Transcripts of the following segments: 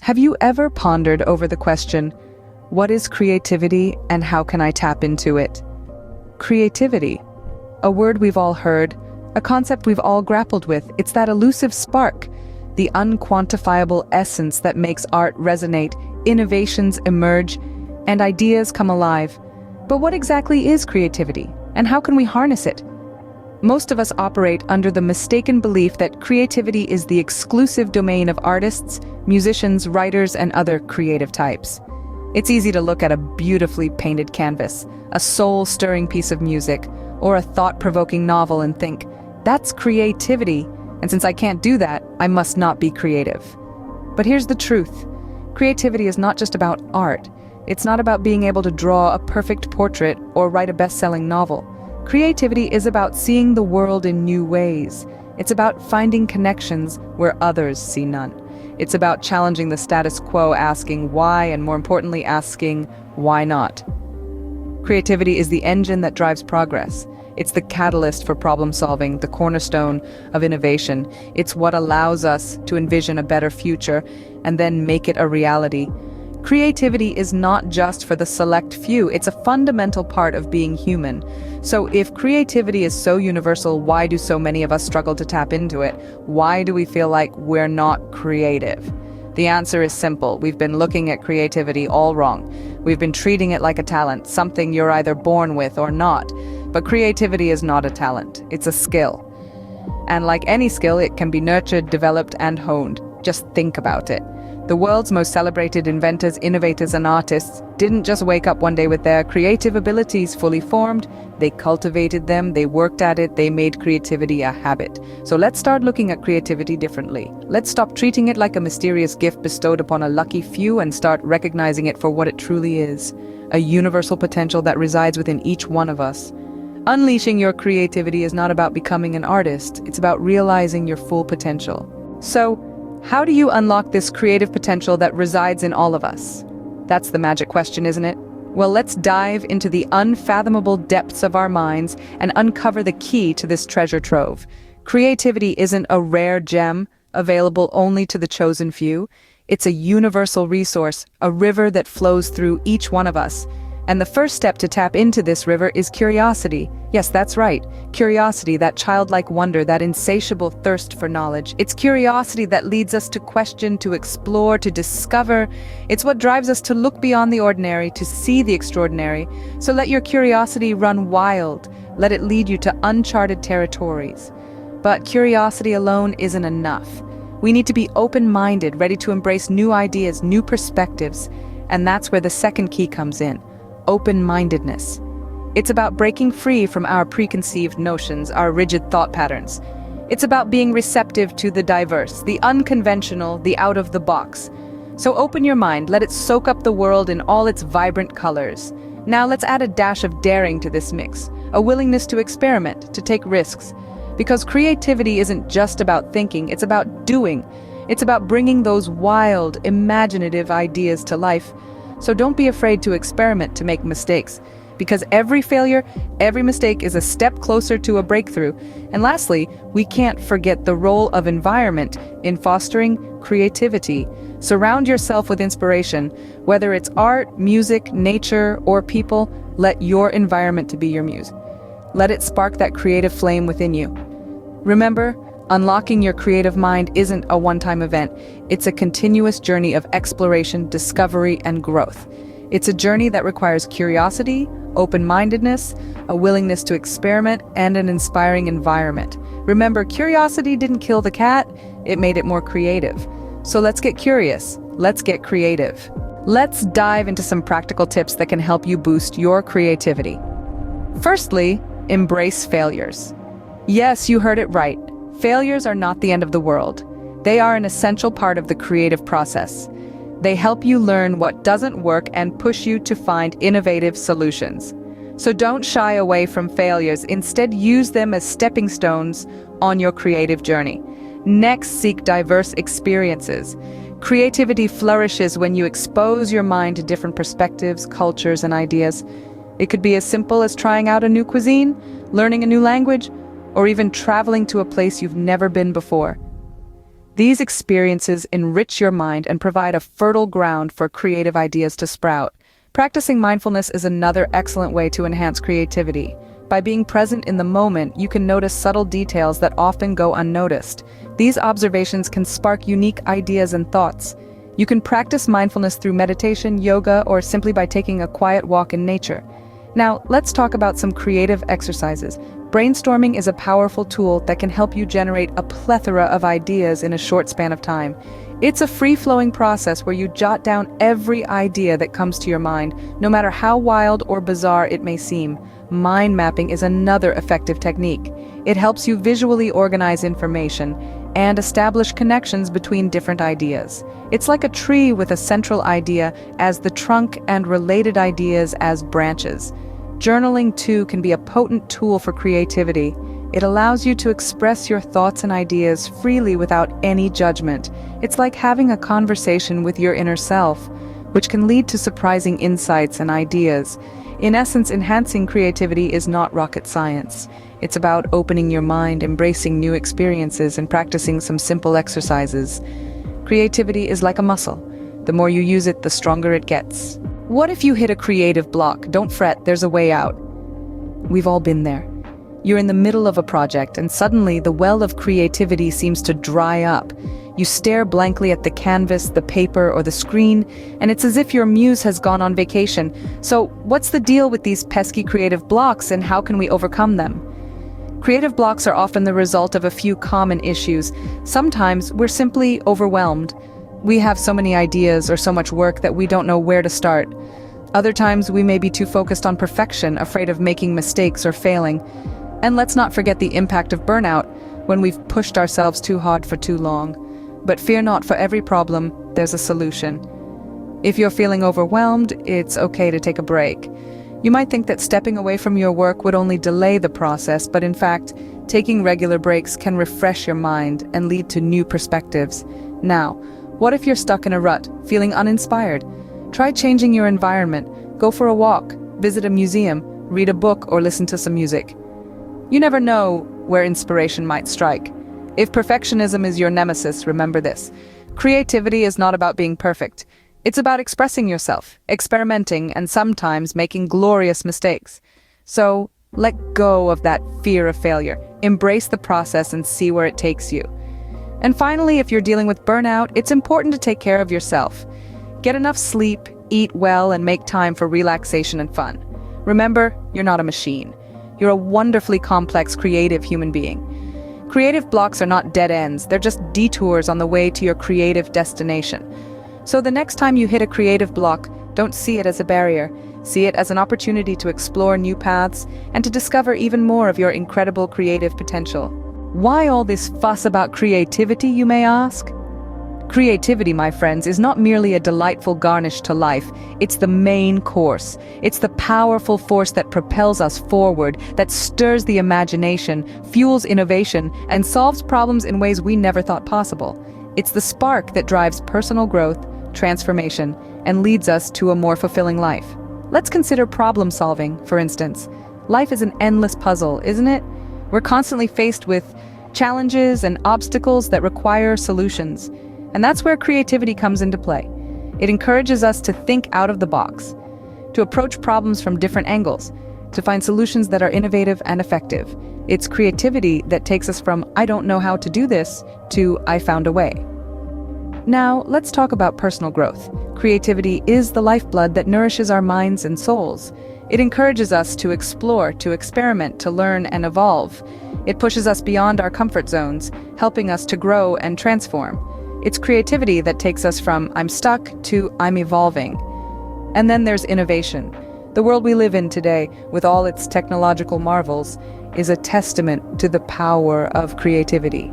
Have you ever pondered over the question, what is creativity and how can I tap into it? Creativity, a word we've all heard, a concept we've all grappled with. It's that elusive spark, the unquantifiable essence that makes art resonate, innovations emerge, and ideas come alive. But what exactly is creativity, and how can we harness it? Most of us operate under the mistaken belief that creativity is the exclusive domain of artists, musicians, writers, and other creative types. It's easy to look at a beautifully painted canvas, a soul-stirring piece of music, or a thought-provoking novel and think, that's creativity, and since I can't do that, I must not be creative. But here's the truth. Creativity is not just about art. It's not about being able to draw a perfect portrait or write a best-selling novel. Creativity is about seeing the world in new ways. It's about finding connections where others see none. It's about challenging the status quo, asking why, and more importantly, asking why not. Creativity is the engine that drives progress. It's the catalyst for problem solving, the cornerstone of innovation. It's what allows us to envision a better future and then make it a reality. Creativity is not just for the select few, it's a fundamental part of being human. So if creativity is so universal, why do so many of us struggle to tap into it? Why do we feel like we're not creative? The answer is simple. We've been looking at creativity all wrong. We've been treating it like a talent, something you're either born with or not. But creativity is not a talent, it's a skill. And like any skill, it can be nurtured, developed, and honed. Just think about it. The world's most celebrated inventors, innovators, and artists didn't just wake up one day with their creative abilities fully formed. They cultivated them, they worked at it, they made creativity a habit. So let's start looking at creativity differently. Let's stop treating it like a mysterious gift bestowed upon a lucky few and start recognizing it for what it truly is, a universal potential that resides within each one of us. Unleashing your creativity is not about becoming an artist, it's about realizing your full potential. So, how do you unlock this creative potential that resides in all of us? That's the magic question, isn't it? Well, let's dive into the unfathomable depths of our minds and uncover the key to this treasure trove. Creativity isn't a rare gem available only to the chosen few. It's a universal resource, a river that flows through each one of us. And the first step to tap into this river is curiosity. Yes, that's right. Curiosity, that childlike wonder, that insatiable thirst for knowledge. It's curiosity that leads us to question, to explore, to discover. It's what drives us to look beyond the ordinary, to see the extraordinary. So let your curiosity run wild. Let it lead you to uncharted territories. But curiosity alone isn't enough. We need to be open-minded, ready to embrace new ideas, new perspectives. And that's where the second key comes in. Open-mindedness. It's about breaking free from our preconceived notions, our rigid thought patterns. It's about being receptive to the diverse, the unconventional, the out-of-the-box. So open your mind, let it soak up the world in all its vibrant colors. Now let's add a dash of daring to this mix, a willingness to experiment, to take risks. Because creativity isn't just about thinking, it's about doing. It's about bringing those wild, imaginative ideas to life. So don't be afraid to experiment, to make mistakes, because every failure, every mistake is a step closer to a breakthrough. And lastly, we can't forget the role of environment in fostering creativity. Surround yourself with inspiration, whether it's art, music, nature, or people. Let your environment to be your muse. Let it spark that creative flame within you. Remember, unlocking your creative mind isn't a one-time event. It's a continuous journey of exploration, discovery, and growth. It's a journey that requires curiosity, open-mindedness, a willingness to experiment, and an inspiring environment. Remember, curiosity didn't kill the cat, it made it more creative. So let's get curious, let's get creative. Let's dive into some practical tips that can help you boost your creativity. Firstly, embrace failures. Yes, you heard it right. Failures are not the end of the world. They are an essential part of the creative process. They help you learn what doesn't work and push you to find innovative solutions. So don't shy away from failures. Instead, use them as stepping stones on your creative journey. Next, seek diverse experiences. Creativity flourishes when you expose your mind to different perspectives, cultures, and ideas. It could be as simple as trying out a new cuisine, learning a new language, or even traveling to a place you've never been before. These experiences enrich your mind and provide a fertile ground for creative ideas to sprout. Practicing mindfulness is another excellent way to enhance creativity. By being present in the moment, you can notice subtle details that often go unnoticed. These observations can spark unique ideas and thoughts. You can practice mindfulness through meditation, yoga, or simply by taking a quiet walk in nature. Now, let's talk about some creative exercises. Brainstorming is a powerful tool that can help you generate a plethora of ideas in a short span of time. It's a free-flowing process where you jot down every idea that comes to your mind, no matter how wild or bizarre it may seem. Mind mapping is another effective technique. It helps you visually organize information and establish connections between different ideas. It's like a tree with a central idea as the trunk and related ideas as branches. Journaling, too, can be a potent tool for creativity. It allows you to express your thoughts and ideas freely without any judgment. It's like having a conversation with your inner self, which can lead to surprising insights and ideas. In essence, enhancing creativity is not rocket science. It's about opening your mind, embracing new experiences, and practicing some simple exercises. Creativity is like a muscle. The more you use it, the stronger it gets. What if you hit a creative block? Don't fret, there's a way out. We've all been there. You're in the middle of a project, and suddenly the well of creativity seems to dry up. You stare blankly at the canvas, the paper, or the screen, and it's as if your muse has gone on vacation. So, what's the deal with these pesky creative blocks, and how can we overcome them? Creative blocks are often the result of a few common issues. Sometimes we're simply overwhelmed. We have so many ideas or so much work that we don't know where to start. Other times we may be too focused on perfection, afraid of making mistakes or failing. And let's not forget the impact of burnout, when we've pushed ourselves too hard for too long. But fear not, for every problem, there's a solution. If you're feeling overwhelmed, it's okay to take a break. You might think that stepping away from your work would only delay the process, but in fact, taking regular breaks can refresh your mind and lead to new perspectives. Now, what if you're stuck in a rut, feeling uninspired? Try changing your environment. Go for a walk, visit a museum, read a book, or listen to some music. You never know where inspiration might strike. If perfectionism is your nemesis, remember this. Creativity is not about being perfect. It's about expressing yourself, experimenting, and sometimes making glorious mistakes. So, let go of that fear of failure. Embrace the process and see where it takes you. And finally, if you're dealing with burnout, it's important to take care of yourself. Get enough sleep, eat well, and make time for relaxation and fun. Remember, you're not a machine. You're a wonderfully complex, creative human being. Creative blocks are not dead ends, they're just detours on the way to your creative destination. So the next time you hit a creative block, don't see it as a barrier. See it as an opportunity to explore new paths and to discover even more of your incredible creative potential. Why all this fuss about creativity, you may ask? Creativity, my friends, is not merely a delightful garnish to life. It's the main course. It's the powerful force that propels us forward, that stirs the imagination, fuels innovation, and solves problems in ways we never thought possible. It's the spark that drives personal growth, transformation, and leads us to a more fulfilling life. Let's consider problem solving, for instance. Life is an endless puzzle, isn't it? We're constantly faced with challenges and obstacles that require solutions. And that's where creativity comes into play. It encourages us to think out of the box, to approach problems from different angles, to find solutions that are innovative and effective. It's creativity that takes us from "I don't know how to do this" to "I found a way." Now, let's talk about personal growth. Creativity is the lifeblood that nourishes our minds and souls. It encourages us to explore, to experiment, to learn and evolve. It pushes us beyond our comfort zones, helping us to grow and transform. It's creativity that takes us from "I'm stuck" to "I'm evolving." And then there's innovation. The world we live in today, with all its technological marvels, is a testament to the power of creativity.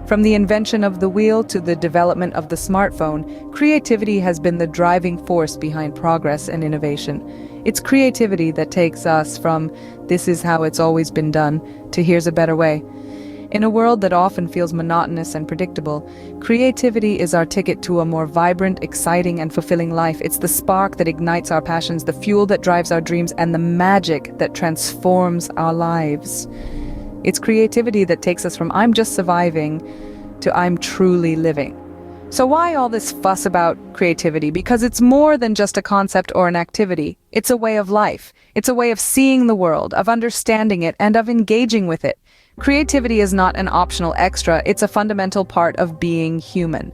From the invention of the wheel to the development of the smartphone, creativity has been the driving force behind progress and innovation. It's creativity that takes us from "this is how it's always been done" to "here's a better way." In a world that often feels monotonous and predictable, creativity is our ticket to a more vibrant, exciting, and fulfilling life. It's the spark that ignites our passions, the fuel that drives our dreams, and the magic that transforms our lives. It's creativity that takes us from "I'm just surviving" to I'm truly living. So why all this fuss about creativity? Because it's more than just a concept or an activity. It's a way of life. It's a way of seeing the world, of understanding it, and of engaging with it. Creativity is not an optional extra, it's a fundamental part of being human.